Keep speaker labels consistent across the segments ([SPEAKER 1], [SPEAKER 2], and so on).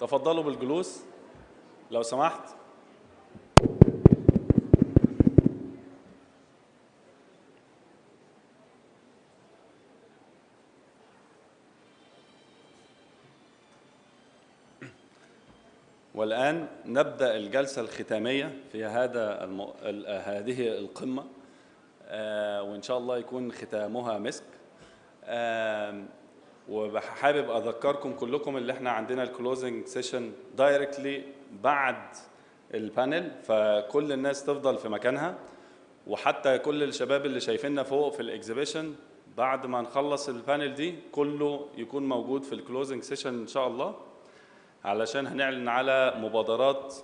[SPEAKER 1] تفضلوا بالجلوس لو سمحت. والآن نبدأ الجلسة الختامية في هذه القمة، وإن شاء الله يكون ختامها مسك. وحابب أذكركم كلكم اللي احنا عندنا الكلوزنج سيشن دايركتلي بعد البانل، فكل الناس تفضل في مكانها، وحتى كل الشباب اللي شايفيننا فوق في الاكزيبيشن بعد ما نخلص البانل دي كله يكون موجود في الكلوزنج سيشن إن شاء الله، علشان هنعلن على مبادرات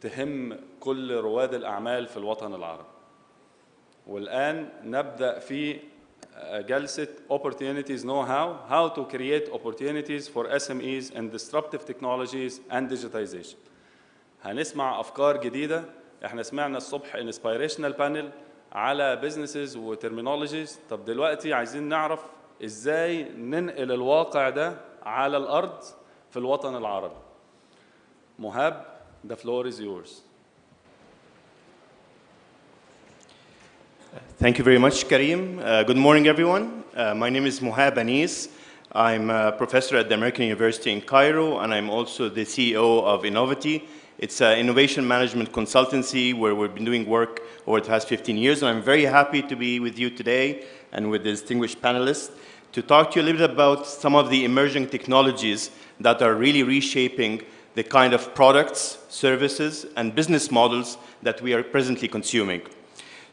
[SPEAKER 1] تهم كل رواد الأعمال في الوطن العربي. والآن نبدأ في جلسة Opportunities Know-how, how to create opportunities for SMEs and disruptive technologies and digitization. هنسمع أفكار جديدة. احنا سمعنا الصبح inspirational panel على businesses و terminologies. طب دلوقتي عايزين نعرف ازاي ننقل الواقع ده على الأرض في الوطن العربي. Mohab, the floor is yours.
[SPEAKER 2] Thank you very much, Karim. Good morning, everyone. My name is Mohab Anis. I'm a professor at the American University in Cairo, and I'm also the CEO of Innovety. It's an innovation management consultancy where we've been doing work over the past 15 years, and I'm very happy to be with you today and with the distinguished panelists to talk to you a little bit about some of the emerging technologies that are really reshaping the kind of products, services, and business models that we are presently consuming.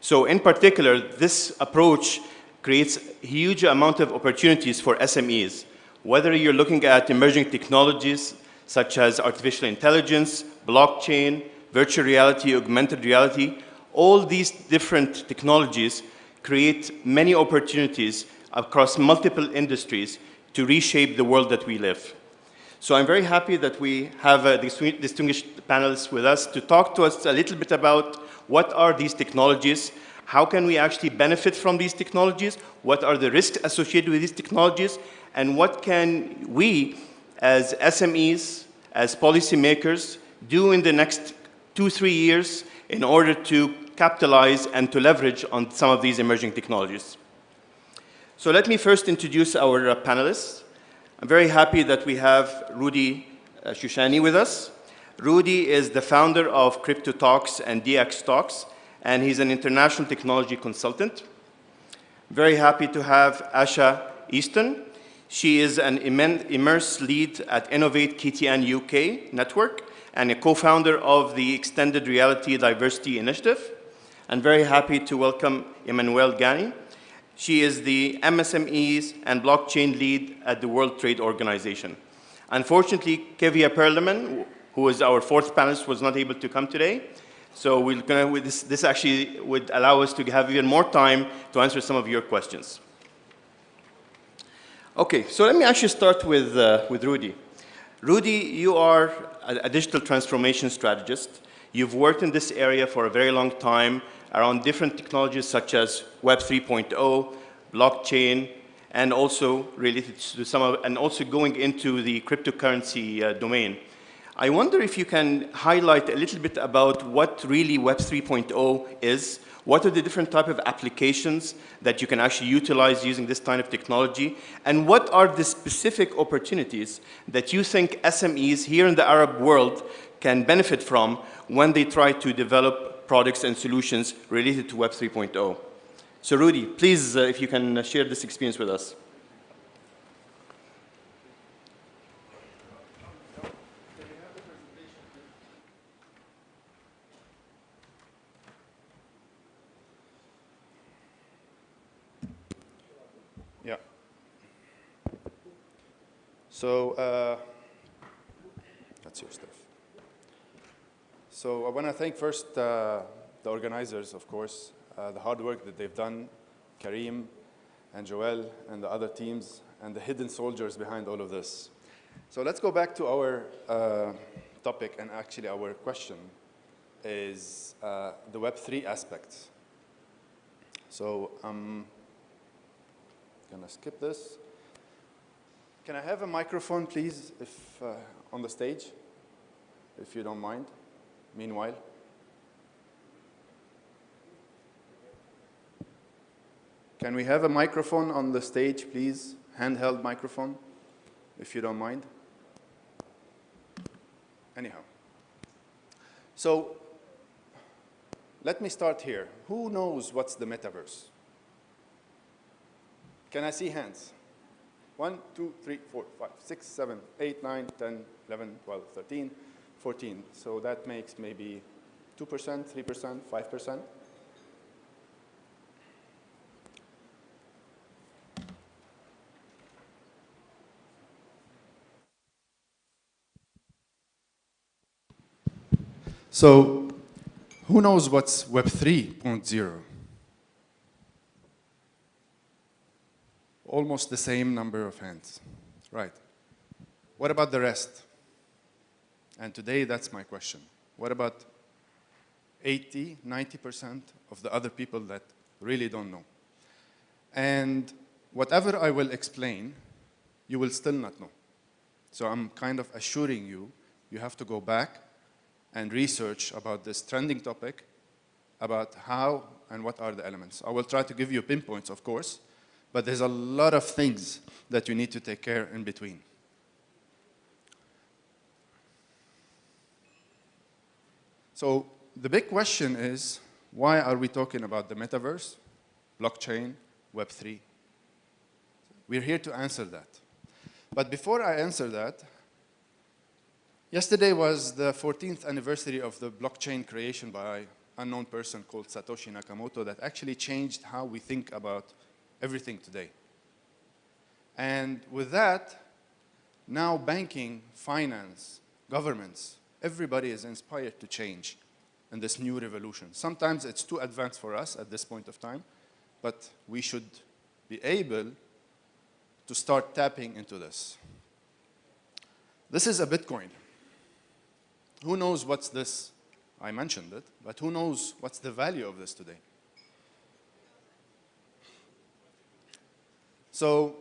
[SPEAKER 2] So in particular, this approach creates a huge amount of opportunities for SMEs, whether you're looking at emerging technologies such as artificial intelligence, blockchain, virtual reality, augmented reality. All these different technologies create many opportunities across multiple industries to reshape the world that we live. So I'm very happy that we have distinguished panelists with us to talk to us a little bit about what are these technologies, how can we actually benefit from these technologies, what are the risks associated with these technologies, and what can we as SMEs, as policymakers, do in the next 2-3 years in order to capitalize and to leverage on some of these emerging technologies. So let me first introduce our panelists. I'm very happy that we have Rudy Shoushany with us. Rudy is the founder of CryptoTalks and DxTalks, and he's an international technology consultant. Very happy to have Asha Easton. She is an Immerse lead at Innovate KTN UK network and a co-founder of the Extended Reality Diversity Initiative. And very happy to welcome Emmanuelle Ganne. She is the MSMEs and blockchain lead at the World Trade Organization. Unfortunately, Kيفية, who is our fourth panelist, was not able to come today. So this actually would allow us to have even more time to answer some of your questions. Okay, so let me actually start with Rudy. Rudy, you are a digital transformation strategist. You've worked in this area for a very long time around different technologies such as Web 3.0, blockchain, and also related to some of, and also going into the cryptocurrency domain. I wonder if you can highlight a little bit about what really Web 3.0 is, what are the different type of applications that you can actually utilize using this kind of technology, and what are the specific opportunities that you think SMEs here in the Arab world can benefit from when they try to develop products and solutions related to Web 3.0. So Rudy, please, if you can share this experience with us.
[SPEAKER 3] Yeah. So that's your stuff. So I want to thank first the organizers, of course, the hard work that they've done, Karim and Joel and the other teams, and the hidden soldiers behind all of this. So let's go back to our topic, and actually our question is the Web3 aspects. So I'm gonna skip this. Can I have a microphone, please, if on the stage? if you don't mind, meanwhile. Can we have a microphone on the stage, please? Handheld microphone, if you don't mind. Anyhow. So let me start here. Who knows what's the metaverse? Can I see hands? 1, 2, 3, 4, 5, 6, 7, 8, 9, 10, 11, 12, 13, 14. So that makes maybe 2%, 3%, 5%. So who knows what's Web 3.0? Almost the same number of hands. Right. What about the rest? And today, that's my question. What about 80, 90% of the other people that really don't know? And whatever I will explain, you will still not know. So I'm kind of assuring you, you have to go back and research about this trending topic, about how and what are the elements. I will try to give you pinpoints, of course, but there's a lot of things that you need to take care in between. So the big question is, why are we talking about the metaverse, blockchain, Web3? We're here to answer that. But before I answer that, yesterday was the 14th anniversary of the blockchain creation by an unknown person called Satoshi Nakamoto that actually changed how we think about everything today. And with that, now banking, finance, governments, everybody is inspired to change in this new revolution. Sometimes it's too advanced for us at this point of time, but we should be able to start tapping into this. This is a Bitcoin. Who knows what's this? I mentioned it, but who knows what's the value of this today? So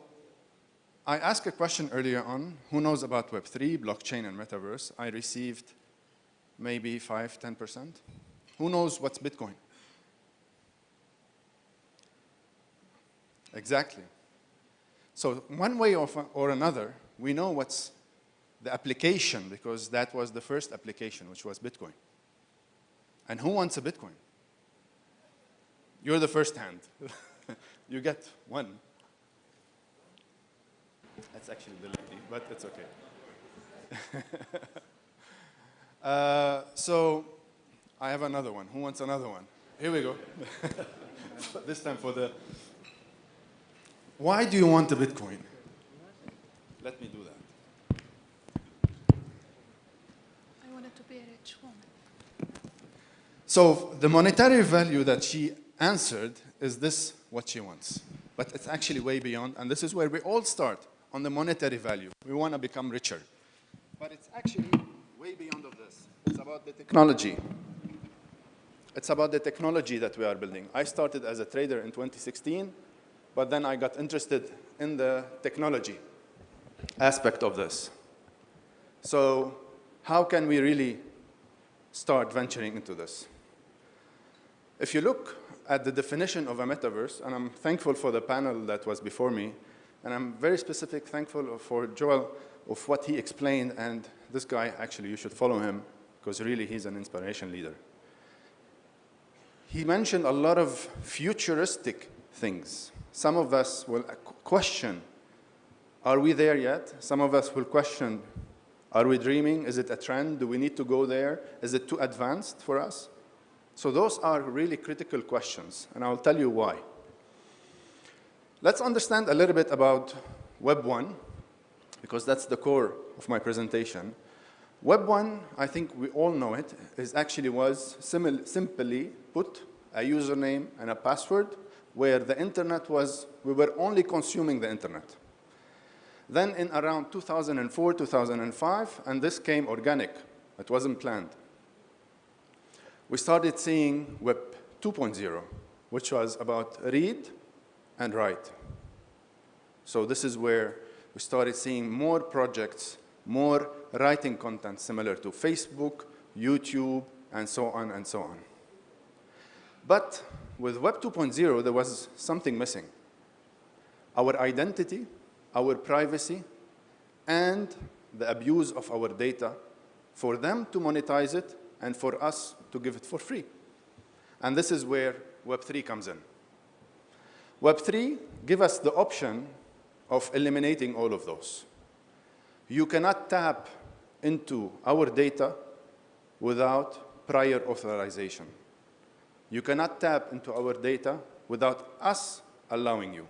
[SPEAKER 3] I asked a question earlier on, who knows about Web3, blockchain, and metaverse? I received maybe 5, 10%. Who knows what's Bitcoin? Exactly. So one way or another, we know what's the application, because that was the first application, which was Bitcoin. And who wants a Bitcoin? You're the first hand. You get one. That's actually the lady, but it's okay. So I have another one. Who wants another one? Here we go. This time for the... Why do you want a Bitcoin? Let me do that.
[SPEAKER 4] I wanted to be a rich woman.
[SPEAKER 3] So the monetary value that she answered is this, what she wants. But it's actually way beyond, and this is where we all start, on the monetary value. We want to become richer. But it's actually way beyond of this. It's about the technology. It's about the technology that we are building. I started as a trader in 2016, but then I got interested in the technology aspect of this. So how can we really start venturing into this? If you look at the definition of a metaverse, and I'm thankful for the panel that was before me, and I'm very thankful for Joel of what he explained, and this guy, actually, you should follow him, because really he's an inspiration leader. He mentioned a lot of futuristic things. Some of us will question, are we there yet? Some of us will question, are we dreaming? Is it a trend? Do we need to go there? Is it too advanced for us? So those are really critical questions, and I'll tell you why. Let's understand a little bit about Web 1, because that's the core of my presentation. Web 1, I think we all know it, was simply put a username and a password where the internet was, we were only consuming the internet. Then in around 2004, 2005, and this came organic. It wasn't planned. We started seeing Web 2.0, which was about read and write. So this is where we started seeing more projects more writing content similar to Facebook, YouTube, and so on and so on. But with Web 2.0, there was something missing. Our identity, our privacy, and the abuse of our data for them to monetize it and for us to give it for free. And this is where Web3 comes in. Web3 gives us the option of eliminating all of those. You cannot tap into our data without prior authorization. You cannot tap into our data without us allowing you.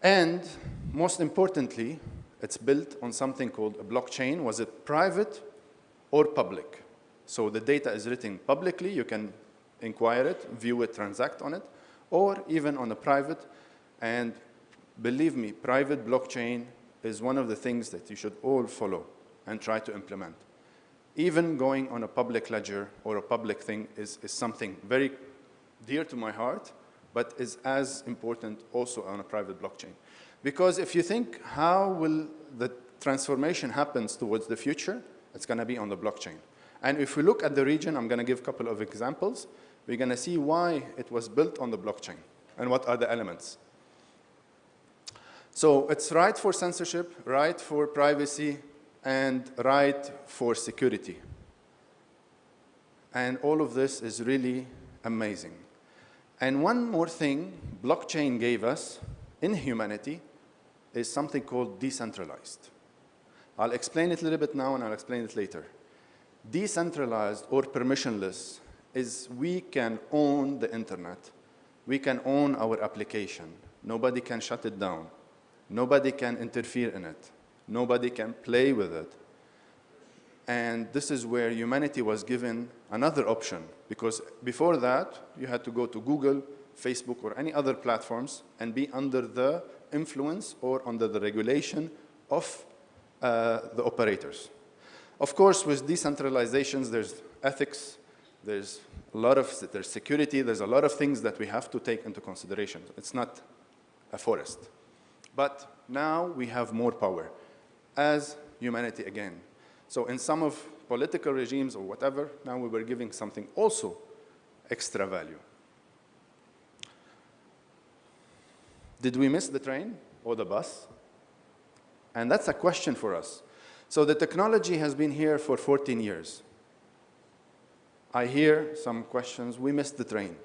[SPEAKER 3] And most importantly, it's built on something called a blockchain. Was it private or public? So the data is written publicly. You can inquire it, view it, transact on it, or even on a private. And believe me, private blockchain is one of the things that you should all follow and try to implement. Even going on a public ledger or a public thing is something very dear to my heart, but is as important also on a private blockchain. Because if you think how will the transformation happens towards the future, it's going to be on the blockchain. And if we look at the region, I'm going to give a couple of examples. We're going to see why it was built on the blockchain and what are the elements. So it's right for censorship, right for privacy, and right for security. And all of this is really amazing. And one more thing blockchain gave us in humanity is something called decentralized. I'll explain it a little bit now and I'll explain it later. Decentralized or permissionless is we can own the internet. We can own our application. Nobody can shut it down. Nobody can interfere in it. Nobody can play with it. And this is where humanity was given another option, because before that, you had to go to Google, Facebook, or any other platforms and be under the influence or under the regulation of the operators. Of course, with decentralizations, there's ethics, there's security, there's a lot of things that we have to take into consideration. It's not a forest. But now we have more power as humanity again. So in some of political regimes or whatever, now we were giving something also extra value. Did we miss the train or the bus? And that's a question for us. So the technology has been here for 14 years. I hear some questions, we missed the train,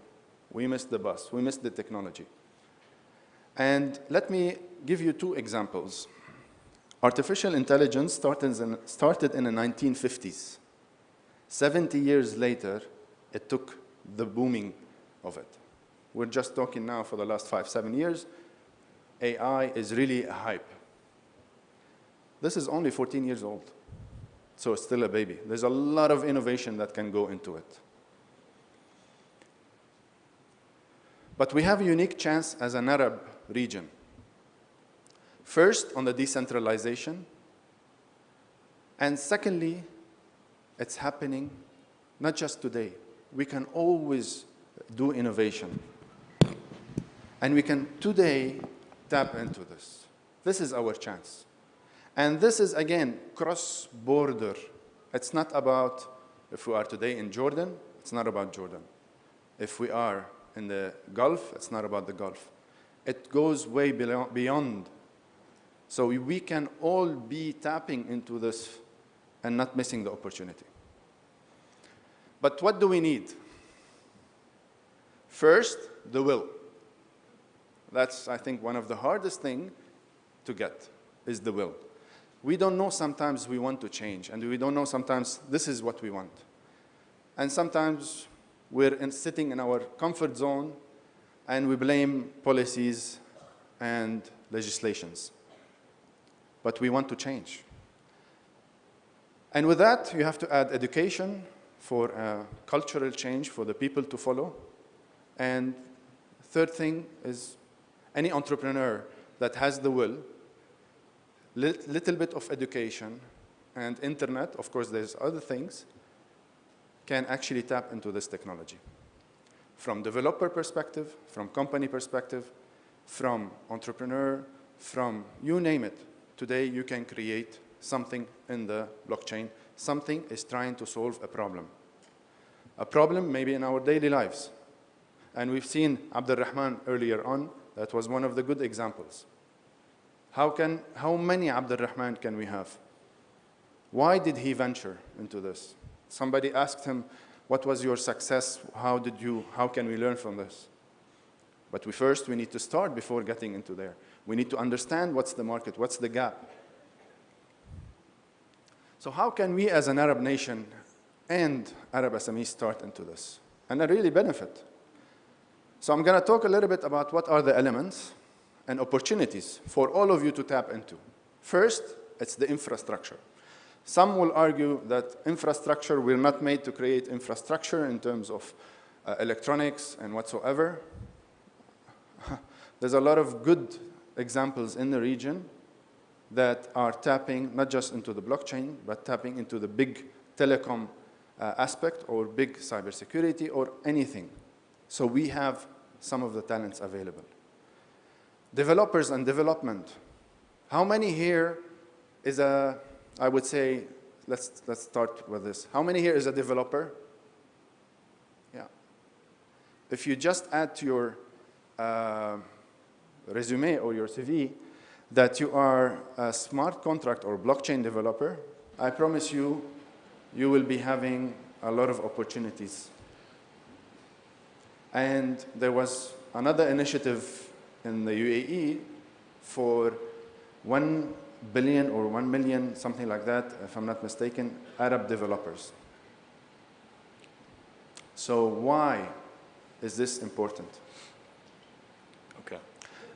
[SPEAKER 3] we missed the bus, we missed the technology. And let me give you two examples. Artificial intelligence started in the 1950s. 70 years later, it took the booming of it. We're just talking now for the last 5-7 years. AI is really a hype. This is only 14 years old, so it's still a baby. There's a lot of innovation that can go into it. But we have a unique chance as an Arab region. First, on the decentralization. And secondly, it's happening not just today. We can always do innovation. And we can today tap into this. This is our chance. And this is, again, cross-border. It's not about if we are today in Jordan, it's not about Jordan. If we are in the Gulf, it's not about the Gulf. It goes way beyond. So we can all be tapping into this and not missing the opportunity. But what do we need? First, the will. That's, I think, one of the hardest things to get, is the will. We don't know sometimes we want to change, and we don't know sometimes this is what we want. And sometimes we're sitting in our comfort zone, and we blame policies and legislations. But we want to change. And with that, you have to add education for cultural change for the people to follow. And third thing is any entrepreneur that has the will, little bit of education and internet, of course there's other things, can actually tap into this technology. From developer perspective, from company perspective, from entrepreneur, from you name it, today you can create something in the blockchain. Something is trying to solve a problem. A problem maybe in our daily lives. And we've seen Abdulrahman earlier on, that was one of the good examples. How many Abdulrahman can we have? Why did he venture into this? Somebody asked him, what was your success? How can we learn from this? But we need to start before getting into there. We need to understand what's the market, what's the gap. So how can we as an Arab nation and Arab SMEs start into this and really benefit? So I'm going to talk a little bit about what are the elements and opportunities for all of you to tap into. First, it's the infrastructure. Some will argue that infrastructure, we're not made to create infrastructure in terms of electronics and whatsoever. There's a lot of good examples in the region that are tapping not just into the blockchain, but tapping into the big telecom aspect or big cybersecurity or anything. So we have some of the talents available. Developers and development. How many here is I would say, let's start with this. How many here is a developer? Yeah. If you just add to your resume or your CV that you are a smart contract or blockchain developer, I promise you, you will be having a lot of opportunities. And there was another initiative in the UAE for 1 billion or 1 million, something like that, if I'm not mistaken, Arab developers. So why is this important?
[SPEAKER 2] Okay.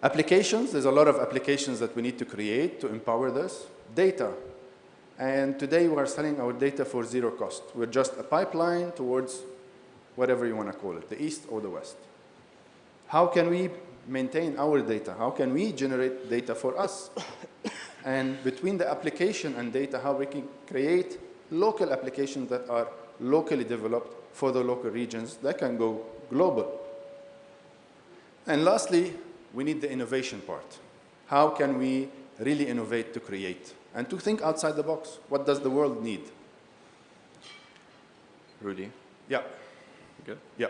[SPEAKER 3] Applications, there's a lot of applications that we need to create to empower this. Data. And today we are selling our data for zero cost. We're just a pipeline towards whatever you want to call it, the East or the West. How can we maintain our data? How can we generate data for us? And between the application and data, how we can create local applications that are locally developed for the local regions that can go global. And lastly, we need the innovation part. How can we really innovate to create? And to think outside the box. What does the world need?
[SPEAKER 2] Rudy?
[SPEAKER 3] Yeah.
[SPEAKER 2] Good?
[SPEAKER 3] Yeah.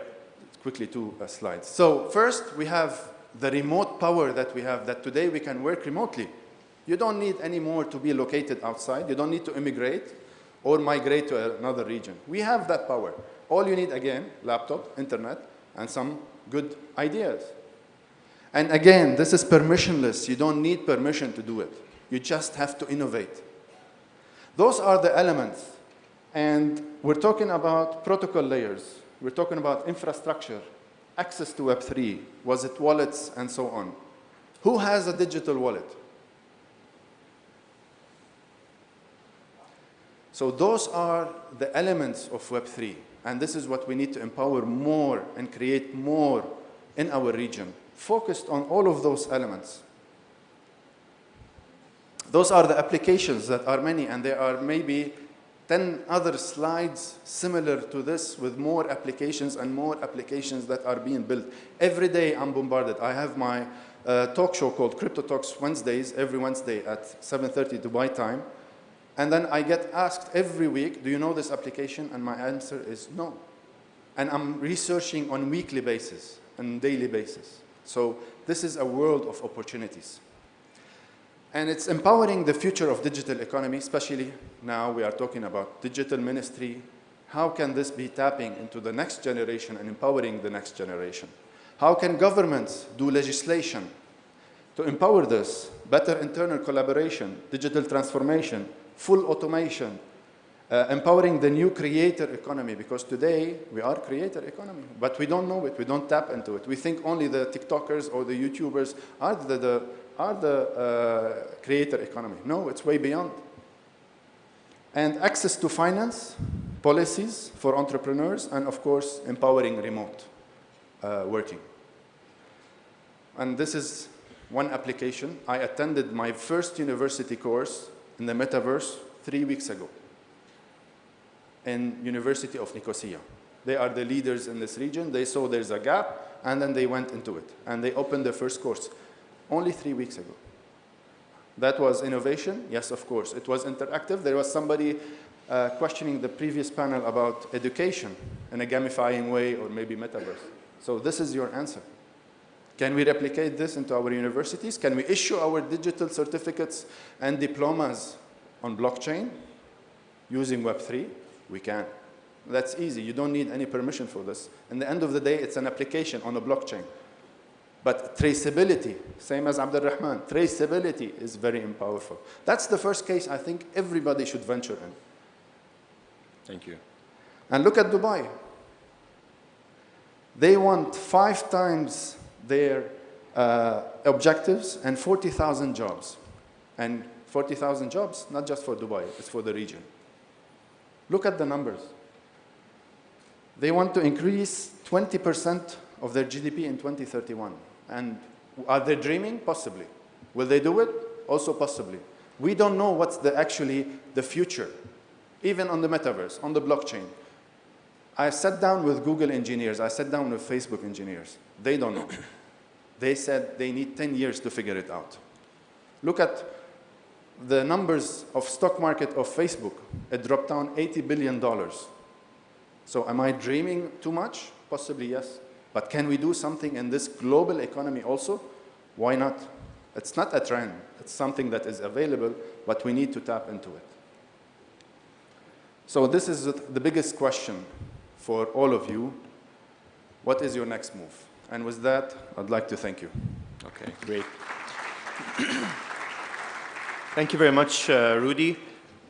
[SPEAKER 3] Quickly, 2 slides. So first, we have the remote power that we have, that today we can work remotely. You don't need anymore to be located outside. You don't need to immigrate or migrate to another region. We have that power. All you need, again, laptop, internet, and some good ideas. And again, this is permissionless. You don't need permission to do it. You just have to innovate. Those are the elements. And we're talking about protocol layers. We're talking about infrastructure, access to Web3, was it wallets, and so on. Who has a digital wallet? So those are the elements of Web3. And this is what we need to empower more and create more in our region, focused on all of those elements. Those are the applications that are many, and there are maybe 10 other slides similar to this with more applications and more applications that are being built. Every day I'm bombarded. I have my talk show called CryptoTalks Wednesdays, every Wednesday at 7:30 Dubai time. And then I get asked every week, do you know this application? And my answer is no. And I'm researching on weekly basis and daily basis. So this is a world of opportunities. And it's empowering the future of digital economy, especially now we are talking about digital ministry. How can this be tapping into the next generation and empowering the next generation? How can governments do legislation to empower this? Better internal collaboration, digital transformation, full automation, empowering the new creator economy, because today we are creator economy, but we don't know it, we don't tap into it. We think only the TikTokers or the YouTubers are the creator economy. No, it's way beyond. And access to finance, policies for entrepreneurs, and of course, empowering remote working. And this is one application. I attended my first university course in the metaverse 3 weeks ago in University of Nicosia. They are the leaders in this region. They saw there's a gap, and then they went into it. And they opened their first course only 3 weeks ago. That was innovation? Yes, of course. It was interactive. There was somebody questioning the previous panel about education in a gamifying way or maybe metaverse. So this is your answer. Can we replicate this into our universities? Can we issue our digital certificates and diplomas on blockchain using Web3? We can. That's easy. You don't need any permission for this. In the end of the day, it's an application on a blockchain. But traceability, same as Abdulrahman, traceability is very powerful. That's the first case I think everybody should venture in.
[SPEAKER 2] Thank you.
[SPEAKER 3] And look at Dubai. They want 5 times their objectives and 40,000 jobs. And 40,000 jobs, not just for Dubai, it's for the region. Look at the numbers. They want to increase 20% of their GDP in 2031. And are they dreaming? Possibly. Will they do it? Also possibly. We don't know what's actually the future, even on the metaverse, on the blockchain. I sat down with Google engineers. I sat down with Facebook engineers. They don't know. They said they need 10 years to figure it out. Look at the numbers of stock market of Facebook. It dropped down $80 billion. So am I dreaming too much? Possibly, yes. But can we do something in this global economy also? Why not? It's not a trend. It's something that is available, but we need to tap into it. So this is the biggest question for all of you. What is your next move? And with that, I'd like to thank you.
[SPEAKER 2] Okay, great. Thank you very much, Rudy,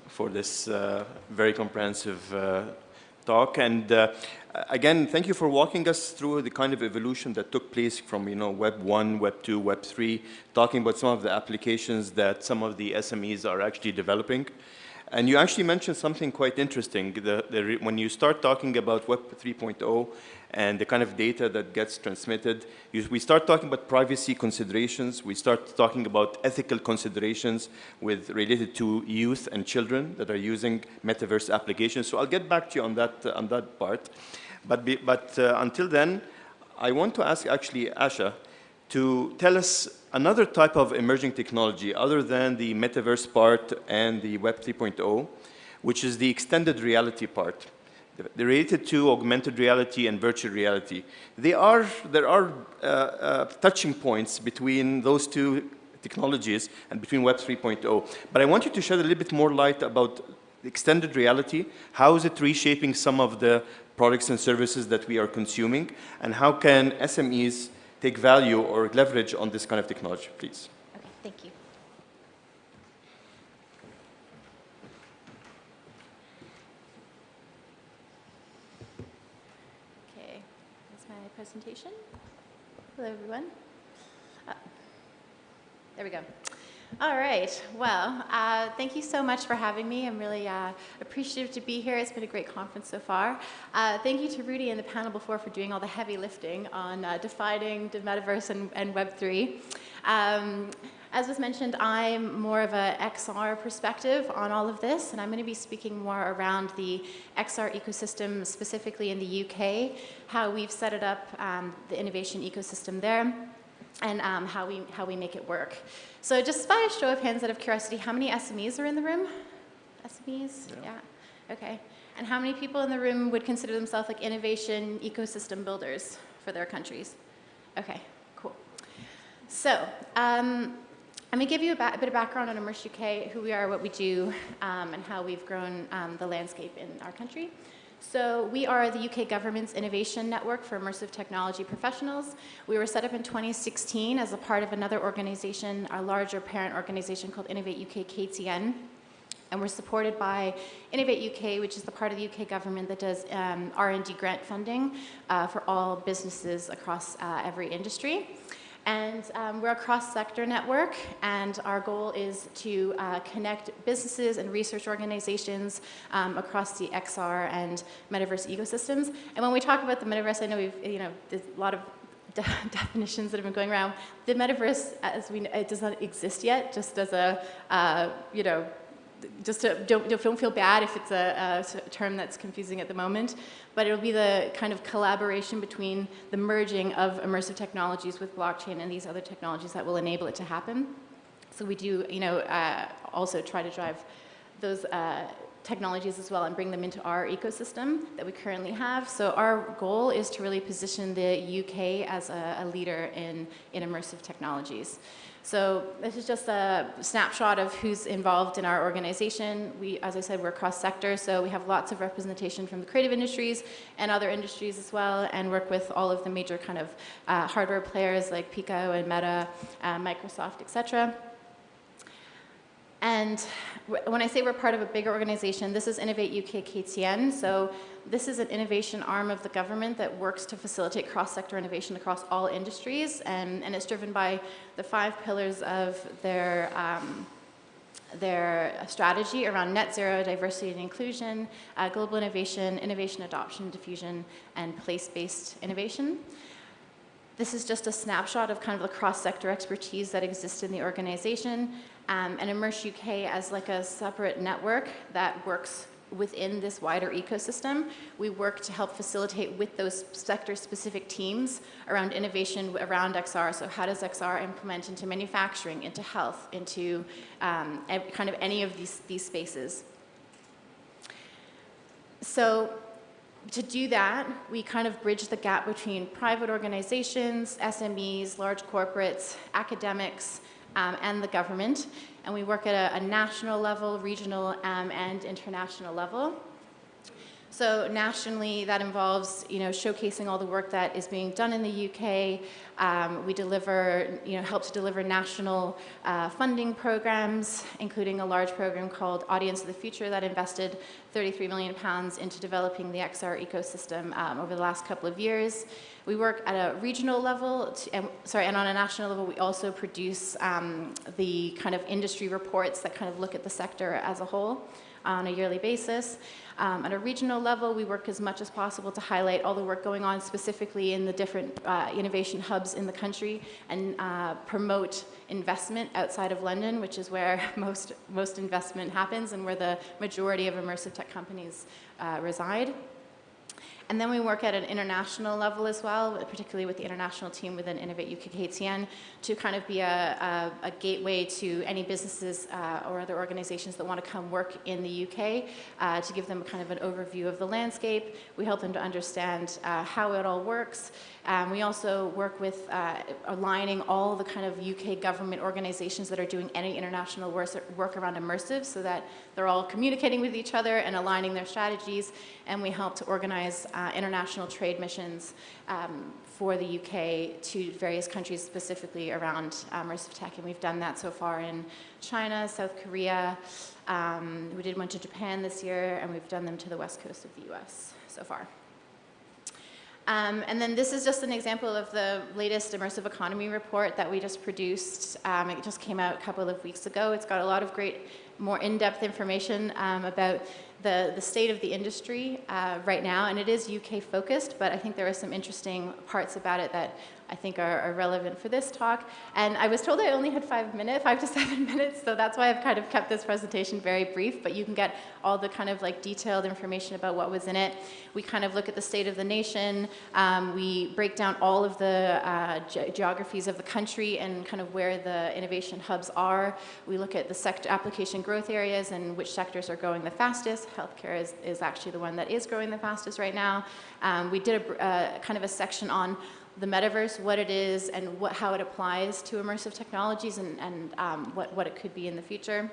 [SPEAKER 2] for this very comprehensive talk. And again, thank you for walking us through the kind of evolution that took place from, Web 1, Web 2, Web 3, talking about some of the applications that some of the SMEs are actually developing. And you actually mentioned something quite interesting. When you start talking about Web 3.0 and the kind of data that gets transmitted, we start talking about privacy considerations. We start talking about ethical considerations related to youth and children that are using metaverse applications. So I'll get back to you on that part. But until then, I want to ask actually Asha to tell us another type of emerging technology other than the metaverse part and the Web 3.0, which is the extended reality part. They're related to augmented reality and virtual reality. There are touching points between those two technologies and between Web 3.0. But I want you to shed a little bit more light about extended reality. How is it reshaping some of the products and services that we are consuming? And how can SMEs take value or leverage on this kind of technology, please?
[SPEAKER 5] Okay, thank you. Okay, that's my presentation. Hello, everyone. There we go. All right, well, thank you so much for having me. I'm really appreciative to be here. It's been a great conference so far. Thank you to Rudy and the panel before for doing all the heavy lifting on defining the metaverse and Web3. As was mentioned, I'm more of an XR perspective on all of this, and I'm going to be speaking more around the XR ecosystem, specifically in the UK, how we've set it up, the innovation ecosystem there, and how we make it work. So just by a show of hands out of curiosity, how many SMEs are in the room? SMEs? Yeah. Okay. And how many people in the room would consider themselves like innovation ecosystem builders for their countries? Okay, cool. So I'm going to give you a bit of background on Immerse UK, who we are, what we do, and how we've grown the landscape in our country. So we are the UK government's innovation network for immersive technology professionals. We were set up in 2016 as a part of another organization, our larger parent organization called Innovate UK KTN. And we're supported by Innovate UK, which is the part of the UK government that does R&D grant funding for all businesses across every industry. And we're a cross-sector network, and our goal is to connect businesses and research organizations across the XR and metaverse ecosystems. And when we talk about the metaverse, I know there's a lot of definitions that have been going around. The metaverse, as we know, it does not exist yet, just as a, don't feel bad if it's a term that's confusing at the moment, but it'll be the kind of collaboration between the merging of immersive technologies with blockchain and these other technologies that will enable it to happen. So we do, also try to drive those technologies as well and bring them into our ecosystem that we currently have. So our goal is to really position the UK as a leader in immersive technologies. So this is just a snapshot of who's involved in our organization. We, as I said, we're cross-sector, so we have lots of representation from the creative industries and other industries as well, and work with all of the major kind of hardware players like Pico and Meta, Microsoft, etc. And when I say we're part of a bigger organization, this is Innovate UK KTN. So this is an innovation arm of the government that works to facilitate cross-sector innovation across all industries, and it's driven by the 5 pillars of their strategy around net zero, diversity and inclusion, global innovation, innovation adoption, diffusion, and place-based innovation. This is just a snapshot of kind of the cross-sector expertise that exists in the organization, and Immerse UK as like a separate network that works within this wider ecosystem. We work to help facilitate with those sector-specific teams around innovation around XR. So how does XR implement into manufacturing, into health, into kind of any of these spaces? So to do that, we kind of bridge the gap between private organizations, SMEs, large corporates, academics, and the government. And we work at a national level, regional, and international level. So nationally, that involves, showcasing all the work that is being done in the UK. We deliver, help to deliver national funding programs, including a large program called Audience of the Future that invested £33 million into developing the XR ecosystem over the last couple of years. We work at a regional level, and on a national level, we also produce the kind of industry reports that kind of look at the sector as a whole on a yearly basis. At a regional level, we work as much as possible to highlight all the work going on specifically in the different innovation hubs in the country and promote investment outside of London, which is where most investment happens and where the majority of immersive tech companies reside. And then we work at an international level as well, particularly with the international team within Innovate UK KTN, to kind of be a gateway to any businesses or other organizations that want to come work in the UK, to give them kind of an overview of the landscape. We help them to understand how it all works. We also work with aligning all the kind of UK government organizations that are doing any international work around immersive, so that they're all communicating with each other and aligning their strategies. And we help to organize international trade missions for the UK to various countries specifically around immersive tech. And we've done that so far in China, South Korea. We did one to Japan this year, and we've done them to the west coast of the US so far. And then this is just an example of the latest immersive economy report that we just produced. It just came out a couple of weeks ago. It's got a lot of great, more in-depth information about the state of the industry right now, and it is UK focused, but I think there are some interesting parts about it that I think are relevant for this talk. And I was told I only had 5 to 7 minutes, so that's why I've kind of kept this presentation very brief, but you can get all the kind of like detailed information about what was in it. We kind of look at the state of the nation. We break down all of the geographies of the country and kind of where the innovation hubs are. We look at the sector application growth areas and which sectors are growing the fastest. Healthcare is actually the one that is growing the fastest right now. We did a kind of a section on the metaverse, what it is, and how it applies to immersive technologies, and what it could be in the future.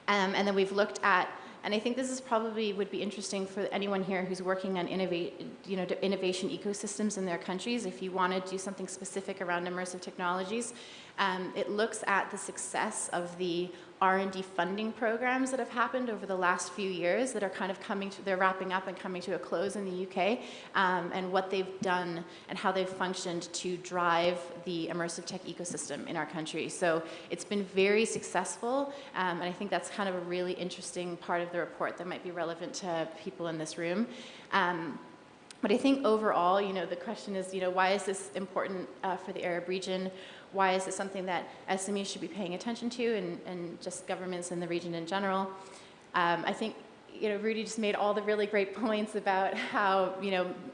[SPEAKER 5] And then we've looked at, and I think this is probably would be interesting for anyone here who's working on innovation ecosystems in their countries. If you want to do something specific around immersive technologies, it looks at the success of the R&D funding programs that have happened over the last few years that are kind of they're wrapping up and coming to a close in the UK, and what they've done and how they've functioned to drive the immersive tech ecosystem in our country. So it's been very successful, and I think that's kind of a really interesting part of the report that might be relevant to people in this room. But I think overall, the question is, why is this important for the Arab region? Why is it something that SMEs should be paying attention to, and just governments in the region in general? I think, Rudy just made all the really great points about how,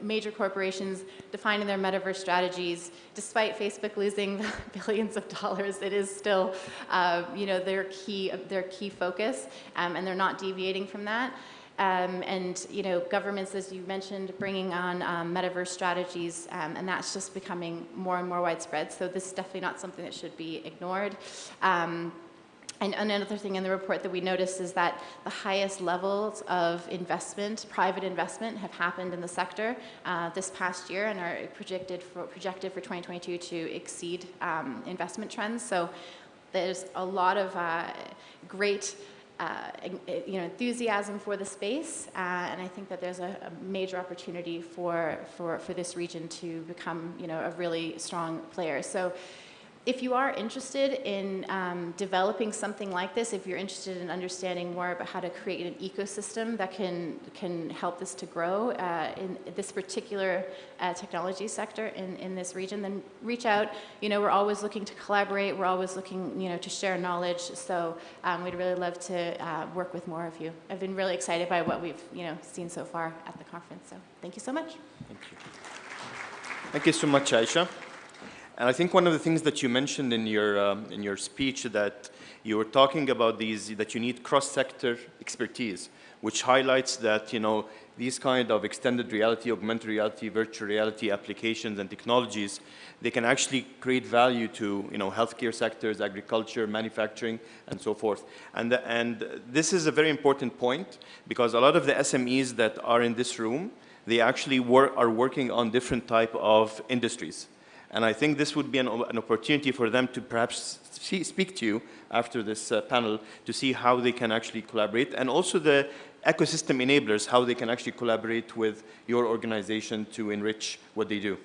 [SPEAKER 5] major corporations defining their metaverse strategies, despite Facebook losing billions of dollars, it is still, their key focus, and they're not deviating from that. And governments, as you mentioned, bringing on metaverse strategies, and that's just becoming more and more widespread. So this is definitely not something that should be ignored. And another thing in the report that we noticed is that the highest levels of investment, private investment, have happened in the sector this past year and are projected for 2022 to exceed investment trends. So there's a lot of great enthusiasm for the space, and I think that there's a major opportunity for this region to become, a really strong player. So if you are interested in developing something like this, if you're interested in understanding more about how to create an ecosystem that can help this to grow in this particular technology sector in this region, then reach out. We're always looking to collaborate. We're always looking, to share knowledge. So we'd really love to work with more of you. I've been really excited by what we've, seen so far at the conference. So thank you so much.
[SPEAKER 2] Thank you. Thank you so much, Aisha. And I think one of the things that you mentioned in your speech, that you were talking about that you need cross-sector expertise, which highlights that these kind of extended reality, augmented reality, virtual reality applications and technologies, they can actually create value to healthcare sectors, agriculture, manufacturing, and so forth. And this is a very important point, because a lot of the SMEs that are in this room, they actually are working on different type of industries. And I think this would be an opportunity for them to perhaps speak to you after this panel to see how they can actually collaborate, and also the ecosystem enablers, how they can actually collaborate with your organization to enrich what they do.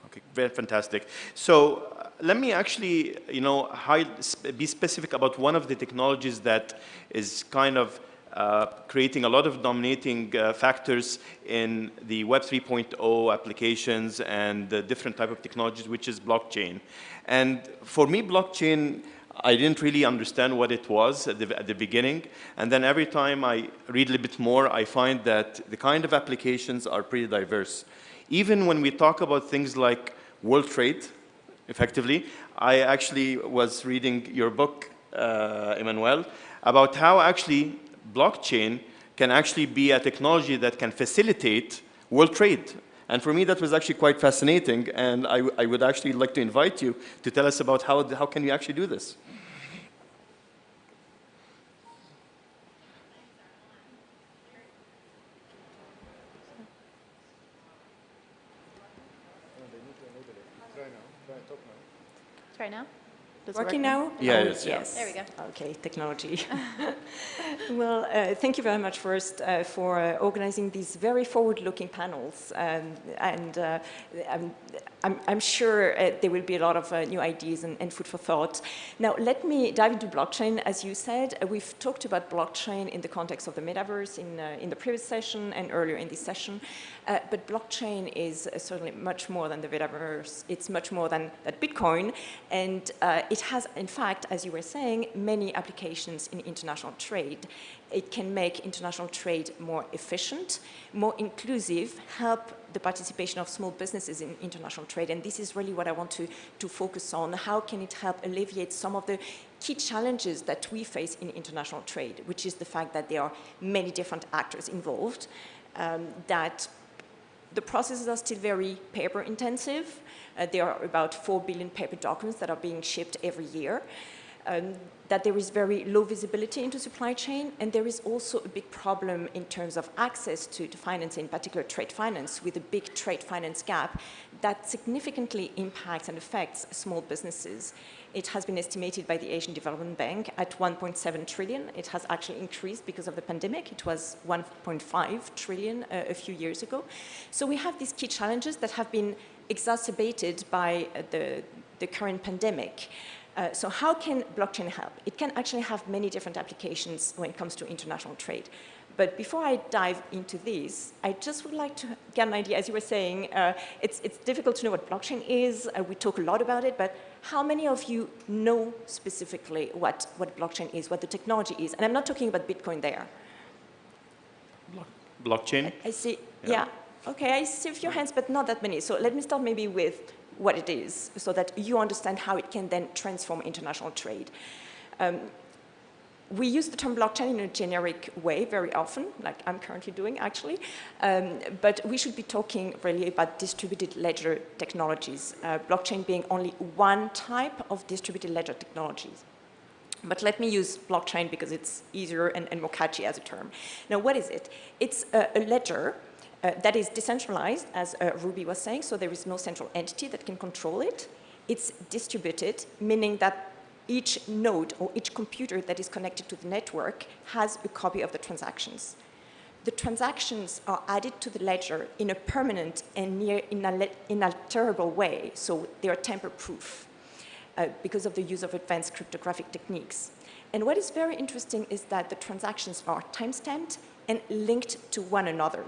[SPEAKER 2] Okay, very fantastic. So let me actually, be specific about one of the technologies that is kind of creating a lot of dominating factors in the Web 3.0 applications and the different type of technologies, which is blockchain. And for me, blockchain, I didn't really understand what it was at the beginning. And then every time I read a little bit more, I find that the kind of applications are pretty diverse. Even when we talk about things like world trade, effectively, I actually was reading your book, Emmanuelle, about how actually blockchain can actually be a technology that can facilitate world trade. And for me, that was actually quite fascinating. And I would actually like to invite you to tell us about how can you actually do this.
[SPEAKER 5] Try now? Does it
[SPEAKER 6] Working
[SPEAKER 5] work
[SPEAKER 6] now?
[SPEAKER 2] Yeah,
[SPEAKER 6] Oh,
[SPEAKER 2] yes.
[SPEAKER 5] There we go.
[SPEAKER 6] Okay, technology. Well, thank you very much first for organizing these very forward-looking panels. I'm sure there will be a lot of new ideas and food for thought. Now, let me dive into blockchain. As you said, we've talked about blockchain in the context of the metaverse in the previous session and earlier in this session. But blockchain is certainly much more than the metaverse. It's much more than Bitcoin. And it has, in fact, as you were saying, many applications in international trade. It can make international trade more efficient, more inclusive, help the participation of small businesses in international trade. And this is really what I want to focus on. How can it help alleviate some of the key challenges that we face in international trade, which is the fact that there are many different actors involved, that the processes are still very paper intensive. There are about 4 billion paper documents that are being shipped every year. That there is very low visibility into supply chain, and there is also a big problem in terms of access to finance, in particular trade finance, with a big trade finance gap that significantly impacts and affects small businesses. It has been estimated by the Asian Development Bank at 1.7 trillion. It has actually increased because of the pandemic. It was 1.5 trillion a few years ago. So we have these key challenges that have been exacerbated by the current pandemic. So how can blockchain help? It can actually have many different applications when it comes to international trade. But before I dive into this, I just would like to get an idea. As you were saying, it's difficult to know what blockchain is. We talk a lot about it, but how many of you know specifically what blockchain is, what the technology is? And I'm not talking about Bitcoin there.
[SPEAKER 2] Blockchain?
[SPEAKER 6] I see, yeah. Okay, I see a few hands, but not that many. So let me start maybe with what it is, so that you understand how it can then transform international trade. We use the term blockchain in a generic way very often, like I'm currently doing actually, but we should be talking really about distributed ledger technologies, blockchain being only one type of distributed ledger technologies. But let me use blockchain because it's easier and more catchy as a term. Now, what is it? It's a ledger that is decentralized, as Ruby was saying, so there is no central entity that can control it. It's distributed, meaning that each node or each computer that is connected to the network has a copy of the transactions. The transactions are added to the ledger in a permanent and near inalterable way, so they are tamper-proof because of the use of advanced cryptographic techniques. And what is very interesting is that the transactions are time-stamped and linked to one another,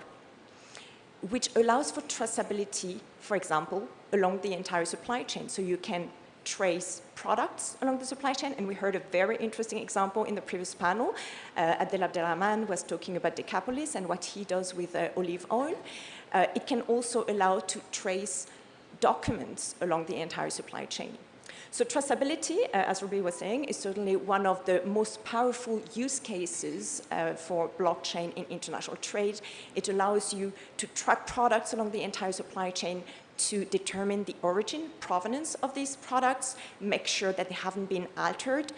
[SPEAKER 6] which allows for traceability, for example, along the entire supply chain. So you can trace products along the supply chain, and we heard a very interesting example in the previous panel. Abdelrahman was talking about Decapolis and what he does with olive oil. It can also allow to trace documents along the entire supply chain. So traceability, as Ruby was saying, is certainly one of the most powerful use cases for blockchain in international trade. It allows you to track products along the entire supply chain, to determine the origin, provenance of these products, make sure that they haven't been altered,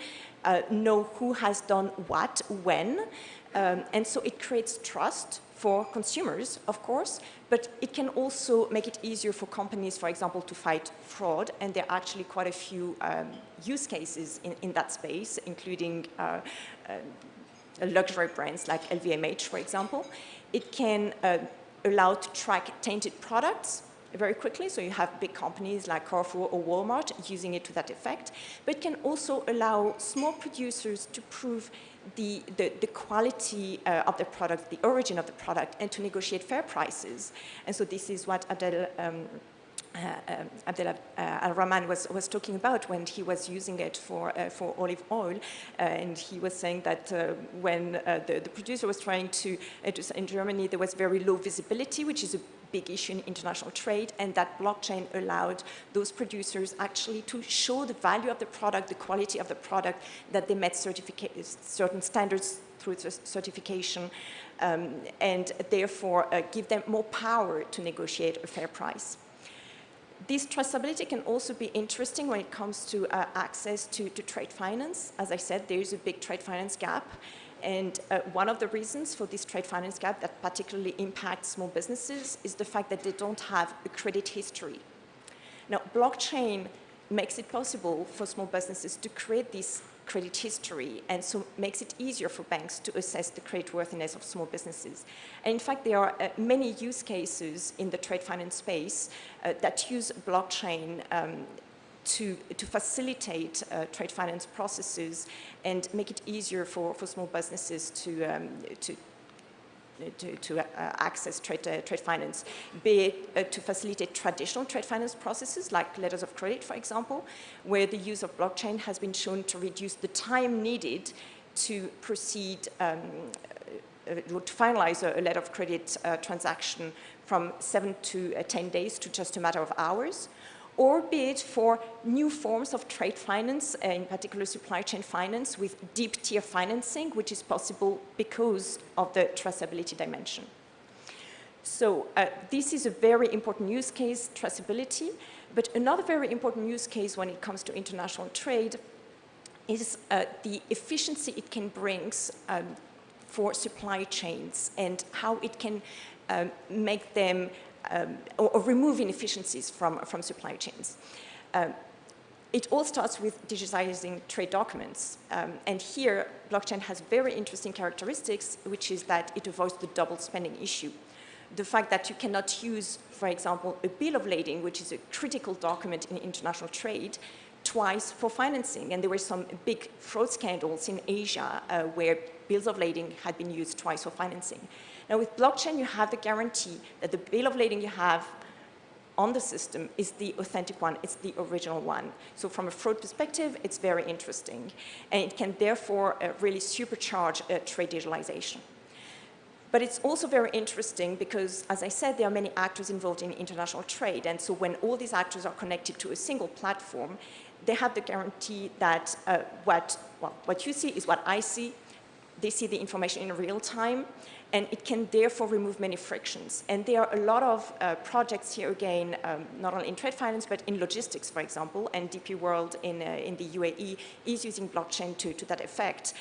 [SPEAKER 6] know who has done what, when, and so it creates trust for consumers, of course, but it can also make it easier for companies, for example, to fight fraud, and there are actually quite a few use cases in that space, including luxury brands like LVMH, for example. It can allow to track tainted products very quickly, so you have big companies like Carrefour or Walmart using it to that effect, but it can also allow small producers to prove the quality of the product, the origin of the product, and to negotiate fair prices. And so this is what Abdelrahman was talking about when he was using it for olive oil, and he was saying that when the producer was trying to in Germany, there was very low visibility, which is a big issue in international trade, and that blockchain allowed those producers actually to show the value of the product, the quality of the product, that they met certain standards through certification, and therefore give them more power to negotiate a fair price. This traceability can also be interesting when it comes to access to trade finance. As I said, there is a big trade finance gap. And one of the reasons for this trade finance gap that particularly impacts small businesses is the fact that they don't have a credit history. Now, blockchain makes it possible for small businesses to create this credit history, and so makes it easier for banks to assess the creditworthiness of small businesses. And in fact, there are many use cases in the trade finance space that use blockchain to facilitate trade finance processes and make it easier for small businesses to access trade finance, be it to facilitate traditional trade finance processes like letters of credit, for example, where the use of blockchain has been shown to reduce the time needed to proceed to finalize a letter of credit transaction from 7 to 10 days to just a matter of hours, or be it for new forms of trade finance, in particular supply chain finance with deep tier financing, which is possible because of the traceability dimension. So this is a very important use case, traceability, but another very important use case when it comes to international trade is the efficiency it can bring for supply chains and how it can make them or remove inefficiencies from supply chains. It all starts with digitizing trade documents. And here, blockchain has very interesting characteristics, which is that it avoids the double spending issue. The fact that you cannot use, for example, a bill of lading, which is a critical document in international trade, twice for financing. And there were some big fraud scandals in Asia where bills of lading had been used twice for financing. Now with blockchain, you have the guarantee that the bill of lading you have on the system is the authentic one, it's the original one. So from a fraud perspective, it's very interesting. And it can therefore really supercharge trade digitalization. But it's also very interesting because, as I said, there are many actors involved in international trade. And so when all these actors are connected to a single platform, they have the guarantee that what you see is what I see. They see the information in real time, and it can therefore remove many frictions. And there are a lot of projects here again, not only in trade finance, but in logistics, for example, and DP World in the UAE is using blockchain to that effect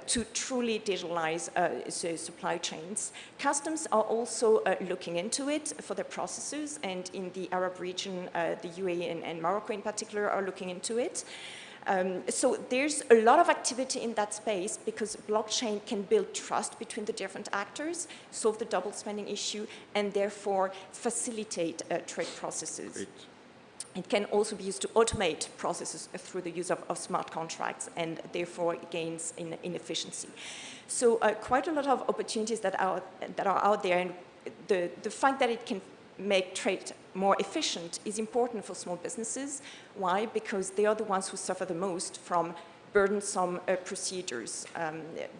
[SPEAKER 6] to truly digitalize supply chains. Customs are also looking into it for their processes, and in the Arab region, the UAE and Morocco in particular are looking into it. So there's a lot of activity in that space because blockchain can build trust between the different actors, solve the double spending issue, and therefore facilitate trade processes. Great. It can also be used to automate processes through the use of smart contracts and therefore gains in efficiency. So quite a lot of opportunities that are out there, and the fact that it can make trade more efficient is important for small businesses. Why? Because they are the ones who suffer the most from burdensome procedures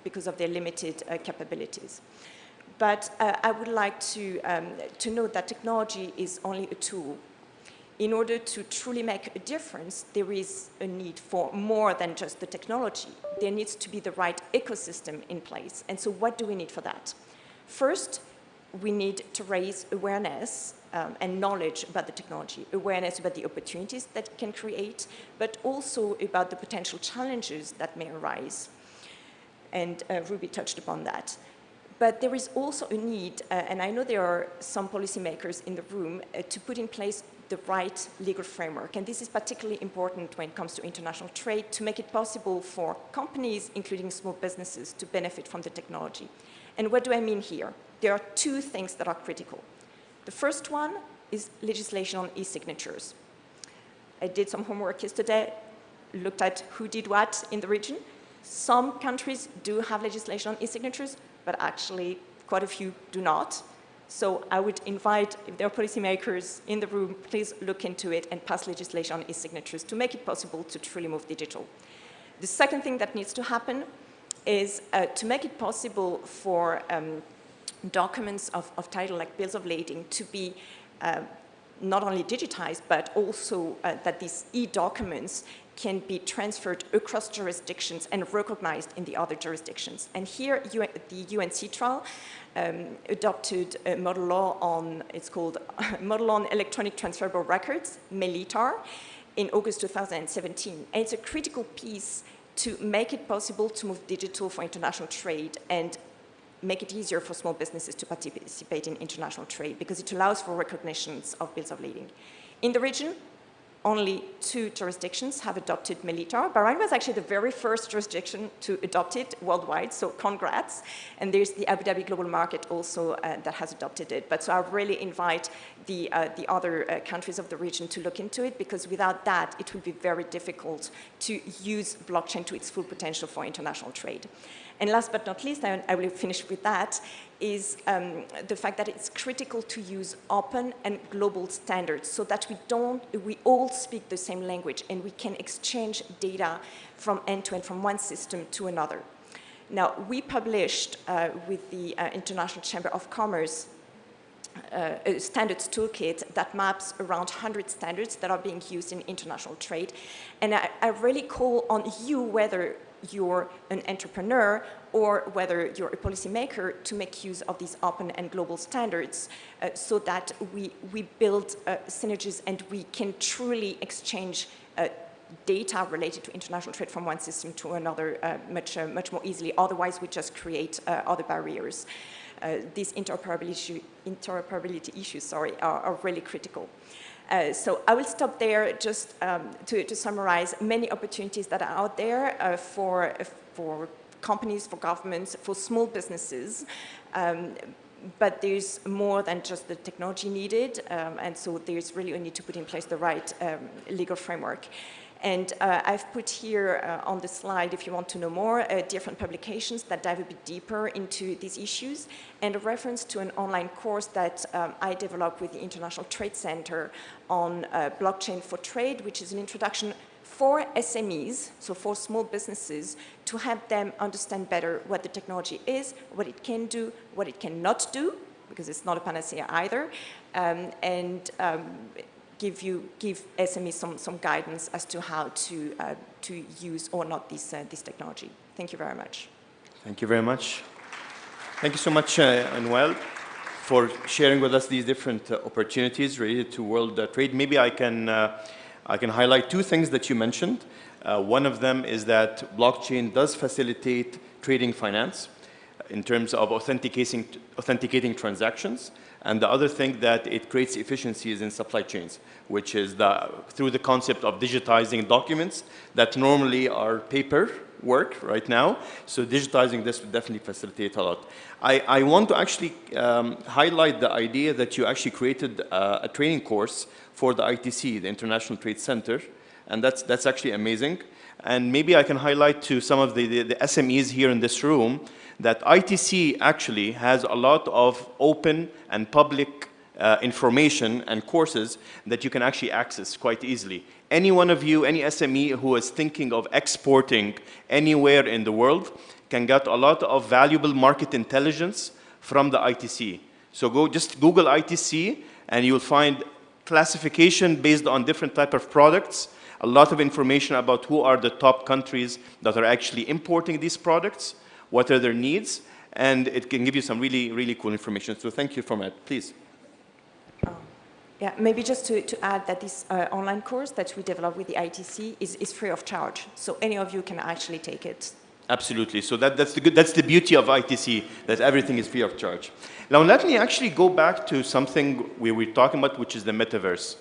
[SPEAKER 6] because of their limited capabilities. But I would like to note that technology is only a tool. In order to truly make a difference, there is a need for more than just the technology. There needs to be the right ecosystem in place. And so what do we need for that? First, we need to raise awareness and knowledge about the technology, awareness about the opportunities that it can create, but also about the potential challenges that may arise. And Ruby touched upon that. But there is also a need, and I know there are some policymakers in the room, to put in place the right legal framework. And this is particularly important when it comes to international trade, to make it possible for companies, including small businesses, to benefit from the technology. And what do I mean here? There are two things that are critical. The first one is legislation on e-signatures. I did some homework yesterday, looked at who did what in the region. Some countries do have legislation on e-signatures, but actually quite a few do not. So I would invite, if there are policymakers in the room, please look into it and pass legislation on e-signatures to make it possible to truly move digital. The second thing that needs to happen is to make it possible for documents of title, like bills of lading, to be not only digitized, but also that these e-documents can be transferred across jurisdictions and recognized in the other jurisdictions. And here, the UN trial adopted a model law on, it's called Model on Electronic Transferable Records, MELITAR, in August 2017. And it's a critical piece to make it possible to move digital for international trade and make it easier for small businesses to participate in international trade, because it allows for recognitions of bills of lading. In the region, only 2 jurisdictions have adopted MELITAR. Bahrain was actually the very first jurisdiction to adopt it worldwide, so congrats. And there's the Abu Dhabi Global Market also that has adopted it. But so I really invite the other countries of the region to look into it, because without that, it will be very difficult to use blockchain to its full potential for international trade. And last but not least, I will finish with that, is the fact that it's critical to use open and global standards so that we all speak the same language and we can exchange data from end to end, from one system to another. Now, we published with the International Chamber of Commerce a standards toolkit that maps around 100 standards that are being used in international trade. And I really call on you, whether you're an entrepreneur or whether you're a policymaker, to make use of these open and global standards so that we build synergies and we can truly exchange data related to international trade from one system to another much more easily. Otherwise, we just create other barriers. These interoperability issues are really critical. So I will stop there just to summarize many opportunities that are out there for companies, for governments, for small businesses. But there's more than just the technology needed, and so there's really a need to put in place the right legal framework. And I've put here on the slide, if you want to know more, different publications that dive a bit deeper into these issues, and a reference to an online course that I developed with the International Trade Center on blockchain for trade, which is an introduction for SMEs, so for small businesses, to help them understand better what the technology is, what it can do, what it cannot do, because it's not a panacea either, and give SMEs some guidance as to how to use or not this technology. Thank you very much.
[SPEAKER 2] Thank you very much. Thank you so much, Emmanuelle, for sharing with us these different opportunities related to world trade. Maybe I can highlight two things that you mentioned. One of them is that blockchain does facilitate trading finance in terms of authenticating transactions. And the other thing that it creates efficiencies in supply chains, which is through the concept of digitizing documents that normally are paper work right now. So digitizing this would definitely facilitate a lot. I want to actually highlight the idea that you actually created a training course for the ITC, the International Trade Center, and that's actually amazing. And maybe I can highlight to some of the SMEs here in this room that ITC actually has a lot of open and public information and courses that you can actually access quite easily. Any one of you, any SME who is thinking of exporting anywhere in the world can get a lot of valuable market intelligence from the ITC. So just Google ITC and you'll find classification based on different type of products, a lot of information about who are the top countries that are actually importing these products, what are their needs, and it can give you some really, really cool information. So thank you for that, please.
[SPEAKER 6] Yeah, maybe just to add that this online course that we developed with the ITC is free of charge. So any of you can actually take it.
[SPEAKER 2] Absolutely. So that's the beauty of ITC, that everything is free of charge. Now let me actually go back to something we were talking about, which is the metaverse.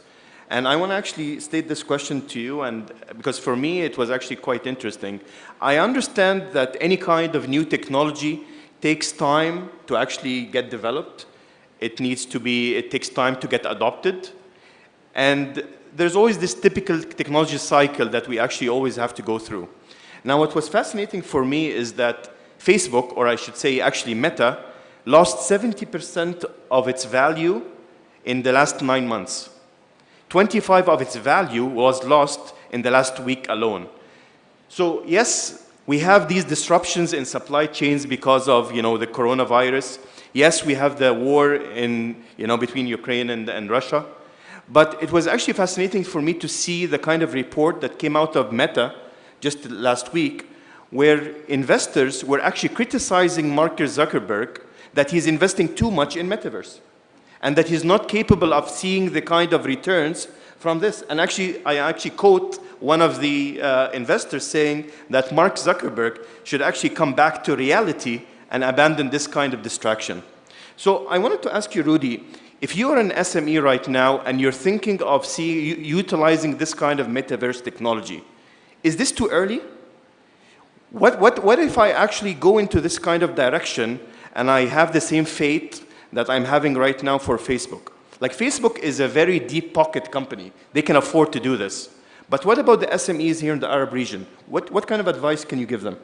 [SPEAKER 2] And I want to actually state this question to you, and because for me it was actually quite interesting. I understand that any kind of new technology takes time to actually get developed. It takes time to get adopted. And there's always this typical technology cycle that we actually always have to go through. Now what was fascinating for me is that Facebook, or I should say actually Meta, lost 70% of its value in the last 9 months. 25% of its value was lost in the last week alone. So yes, we have these disruptions in supply chains because of the coronavirus. Yes, we have the war between Ukraine and Russia. But it was actually fascinating for me to see the kind of report that came out of Meta just last week, where investors were actually criticizing Mark Zuckerberg that he's investing too much in metaverse, and that he's not capable of seeing the kind of returns from this. And actually, I actually quote one of the investors saying that Mark Zuckerberg should actually come back to reality and abandon this kind of distraction. So I wanted to ask you, Rudy, if you are an SME right now and you're thinking of utilizing this kind of metaverse technology, is this too early? What if I actually go into this kind of direction and I have the same fate that I'm having right now for Facebook? Like, Facebook is a very deep pocket company. They can afford to do this. But what about the SMEs here in the Arab region? What kind of advice can you give them?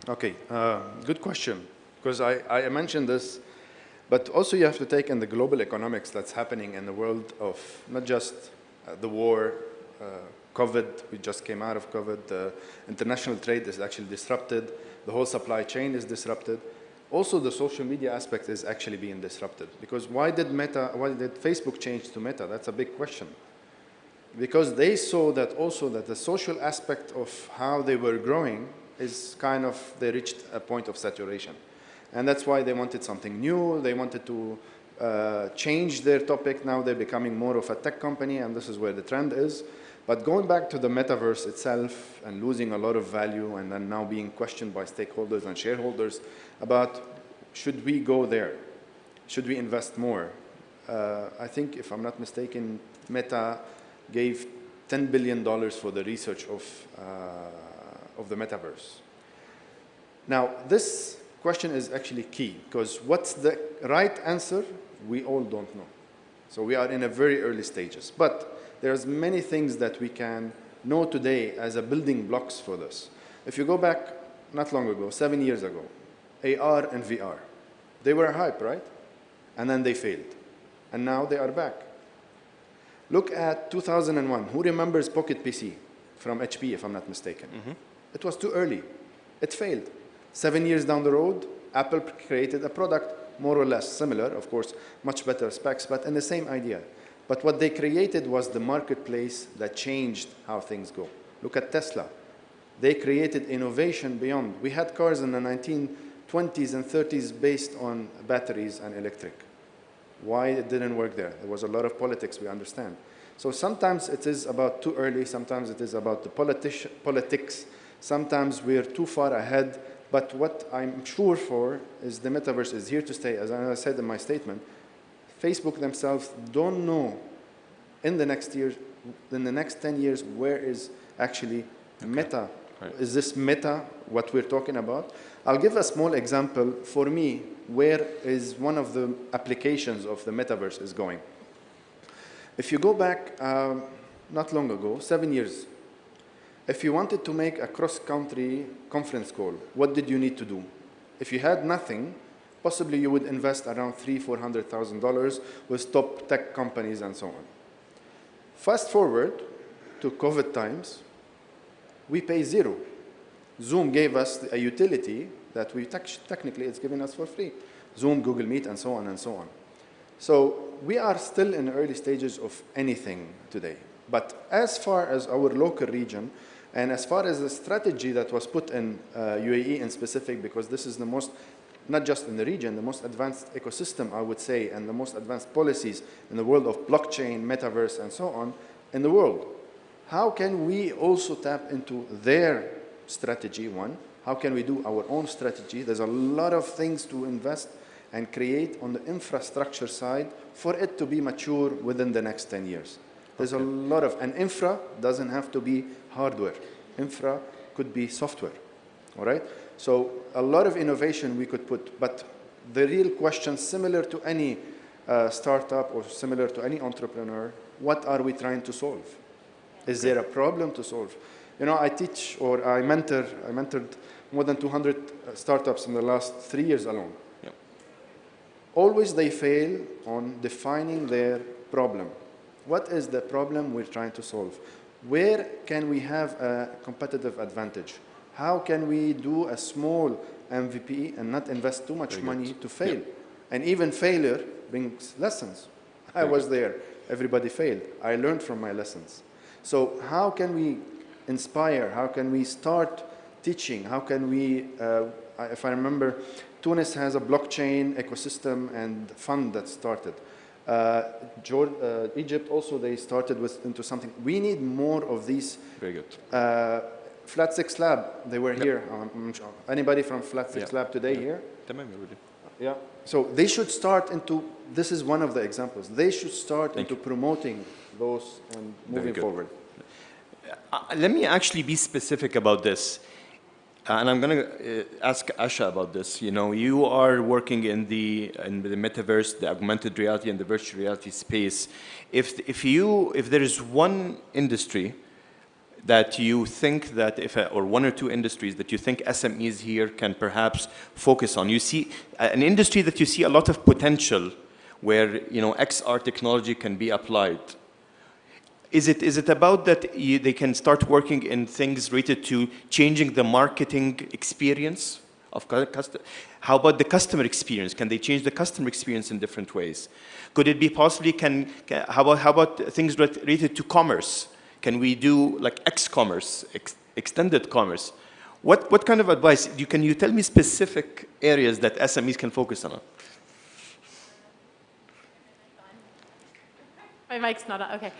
[SPEAKER 3] Okay, good question. Because I mentioned this, but also you have to take in the global economics that's happening in the world of not just the war, COVID, we just came out of COVID, the international trade is actually disrupted, the whole supply chain is disrupted. Also, the social media aspect is actually being disrupted. Because why did Facebook change to Meta? That's a big question. Because they saw that also that the social aspect of how they were growing is kind of, they reached a point of saturation. And that's why they wanted something new. They wanted to change their topic. Now they're becoming more of a tech company, and this is where the trend is. But going back to the metaverse itself and losing a lot of value and then now being questioned by stakeholders and shareholders about, should we go there? Should we invest more? I think, if I'm not mistaken, Meta gave $10 billion for the research of the metaverse. Now, this question is actually key, because what's the right answer, we all don't know. So we are in a very early stages. But there's many things that we can know today as a building blocks for this. If you go back not long ago, 7 years ago, AR and VR, they were a hype, right? And then they failed. And now they are back. Look at 2001. Who remembers Pocket PC from HP, if I'm not mistaken? It was too early. It failed. 7 years down the road, Apple created a product more or less similar, of course, much better specs, but in the same idea. But what they created was the marketplace that changed how things go. Look at Tesla. They created innovation beyond. We had cars in the 1920s and 30s based on batteries and electric. Why it didn't work there? There was a lot of politics, we understand. So sometimes it is about too early, sometimes it is about the politics, sometimes we're too far ahead, but what I'm sure for is the metaverse is here to stay. As I said in my statement, Facebook themselves don't know in the next years, in the next 10 years, where is actually meta. Right. Is this meta what we're talking about? I'll give a small example for me, where is one of the applications of the metaverse is going. If you go back not long ago, 7 years, if you wanted to make a cross-country conference call, what did you need to do? If you had nothing, possibly you would invest around $300,000-$400,000 with top tech companies and so on. Fast forward to COVID times, we pay zero. Zoom gave us a utility that we technically it's giving us for free. Zoom, Google Meet, and so on and so on. So we are still in the early stages of anything today. But as far as our local region, and as far as the strategy that was put in UAE in specific, because this is the most, not just in the region, the most advanced ecosystem, I would say, and the most advanced policies in the world of blockchain, metaverse, and so on in the world. How can we also tap into their strategy, one? How can we do our own strategy? There's a lot of things to invest and create on the infrastructure side for it to be mature within the next 10 years. There's a lot of, and infra doesn't have to be hardware. Infra could be software, all right? So a lot of innovation we could put, but the real question, similar to any startup or similar to any entrepreneur, what are we trying to solve? Is there a problem to solve? You know, I teach or I mentored more than 200 startups in the last 3 years alone. Yep. Always they fail on defining their problem. What is the problem we're trying to solve? Where can we have a competitive advantage? How can we do a small MVP and not invest too much money to fail? Yep. And even failure brings lessons. I was there. Everybody failed. I learned from my lessons. So how can we inspire? How can we start teaching? How can we, if I remember, Tunis has a blockchain ecosystem and fund that started. Egypt also, they started into something. We need more of these. Very good. Flat Six Lab, they were here. Anybody from Flat Six Lab today here? Yeah. So they should start into, this is one of the examples. They should start into promoting those and moving forward.
[SPEAKER 2] Let me actually be specific about this. And I'm going to ask Asha about this. You know, you are working in the metaverse, the augmented reality and the virtual reality space. If there is one industry that you think that or one or two industries that you think SMEs here can perhaps focus on, you see an industry that you see a lot of potential where, you know, XR technology can be applied. Is it about that they can start working in things related to changing the marketing experience of customer? How about the customer experience? Can they change the customer experience in different ways? Could it be possibly, how about things related to commerce? Can we do like X-commerce, extended commerce? What kind of advice? Can you tell me specific areas that SMEs can focus on?
[SPEAKER 5] My mic's not on, okay.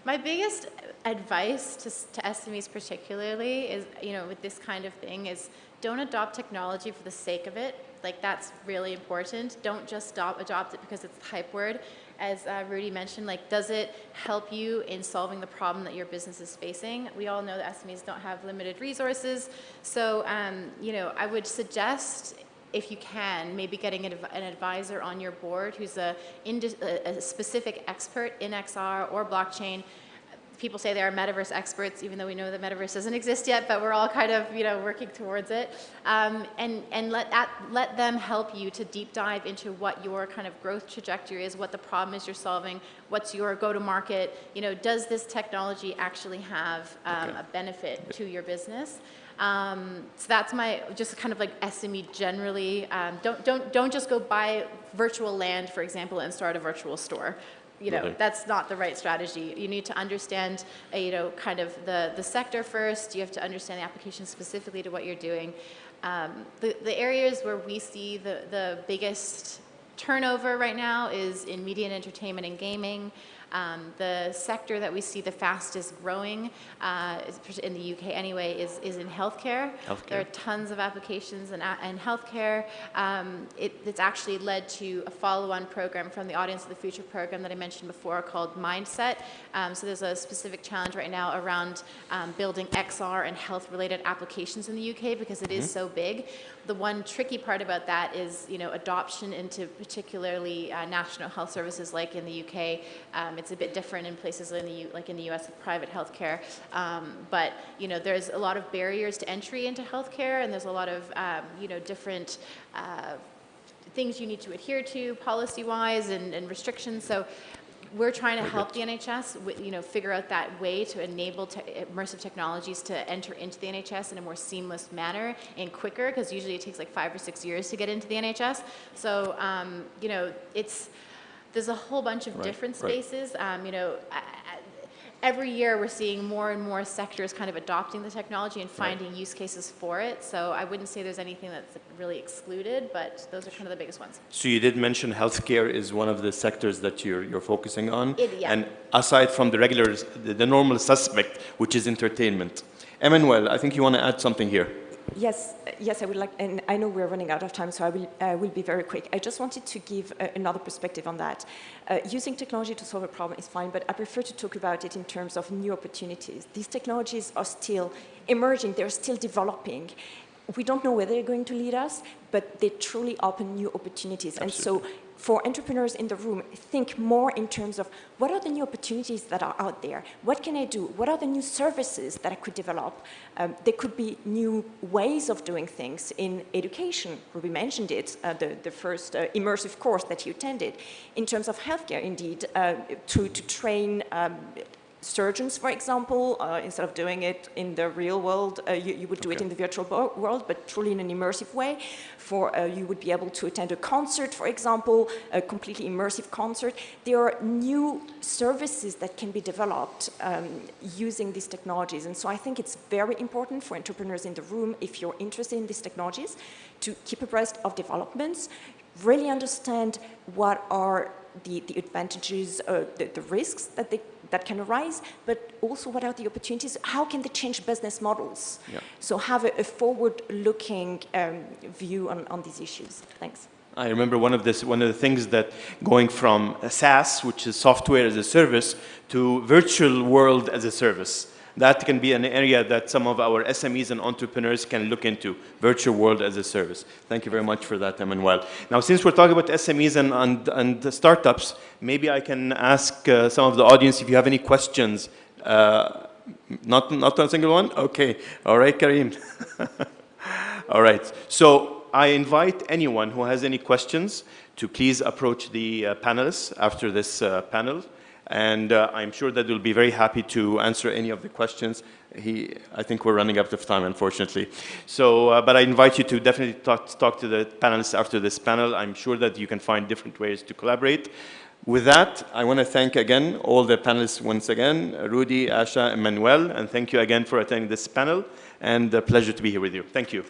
[SPEAKER 5] My biggest advice to SMEs particularly is, you know, with this kind of thing is don't adopt technology for the sake of it. Like, that's really important. Don't just adopt it because it's the hype word. As Rudy mentioned, like, does it help you in solving the problem that your business is facing? We all know that SMEs don't have limited resources. So, you know, I would suggest if you can, maybe getting an advisor on your board who's a specific expert in XR or blockchain. People say they are metaverse experts, even though we know the metaverse doesn't exist yet, but we're all kind of, working towards it. And let them help you to deep dive into what your kind of growth trajectory is, what the problem is you're solving, what's your go-to-market, does this technology actually have a benefit to your business? So that's my just kind of like SME generally. Don't just go buy virtual land, for example, and start a virtual store. That's not the right strategy. You need to understand, kind of the sector first. You have to understand the application specifically to what you're doing. The areas where we see the biggest turnover right now is in media and entertainment and gaming. The sector that we see the fastest growing, in the UK anyway, is in healthcare. There are tons of applications in healthcare. It's actually led to a follow-on program from the Audience of the Future program that I mentioned before called Mindset. So there's a specific challenge right now around building XR and health-related applications in the UK because it is so big. The one tricky part about that is, adoption into particularly national health services like in the UK. It's a bit different in places like in the US with private healthcare. But, there's a lot of barriers to entry into healthcare, and there's a lot of, different things you need to adhere to policy-wise and restrictions. So we're trying to help the NHS, figure out that way to enable immersive technologies to enter into the NHS in a more seamless manner and quicker, because usually it takes like 5 or 6 years to get into the NHS. So, there's a whole bunch of different spaces. Every year we're seeing more and more sectors kind of adopting the technology and finding use cases for it. So I wouldn't say there's anything that's really excluded, but those are kind of the biggest ones.
[SPEAKER 2] So you did mention healthcare is one of the sectors that you're focusing on.
[SPEAKER 5] Yeah.
[SPEAKER 2] And aside from the regular, the normal suspect, which is entertainment. Emmanuelle, I think you want to add something here.
[SPEAKER 6] Yes, I would like, and I know we're running out of time, so I will be very quick. I just wanted to give another perspective on that. Using technology to solve a problem is fine, but I prefer to talk about it in terms of new opportunities. These technologies are still emerging, they're still developing. We don't know where they're going to lead us, but they truly open new opportunities. Absolutely. And so for entrepreneurs in the room, think more in terms of what are the new opportunities that are out there? What can I do? What are the new services that I could develop? There could be new ways of doing things in education. Ruby mentioned it, the first immersive course that you attended. In terms of healthcare, indeed, to train surgeons, for example, instead of doing it in the real world, you would do it in the virtual world, but truly in an immersive way. You would be able to attend a concert, for example, a completely immersive concert. There are new services that can be developed using these technologies. And so I think it's very important for entrepreneurs in the room, if you're interested in these technologies, to keep abreast of developments, really understand what are the advantages, the risks that can arise, but also what are the opportunities, how can they change business models? Yeah. So have a forward-looking view on these issues. Thanks.
[SPEAKER 2] I remember one of the things that going from SaaS, which is software as a service, to virtual world as a service. That can be an area that some of our SMEs and entrepreneurs can look into, virtual world as a service. Thank you very much for that, Emmanuelle. Now, since we're talking about SMEs and startups, maybe I can ask some of the audience if you have any questions. Not a single one? Okay. All right, Karim. All right. So I invite anyone who has any questions to please approach the panelists after this panel. And I'm sure that they'll be very happy to answer any of the questions. I think we're running out of time, unfortunately. So, but I invite you to definitely talk to the panelists after this panel. I'm sure that you can find different ways to collaborate. With that, I want to thank again all the panelists once again, Rudy, Asha, Emmanuelle, and thank you again for attending this panel. And a pleasure to be here with you. Thank you.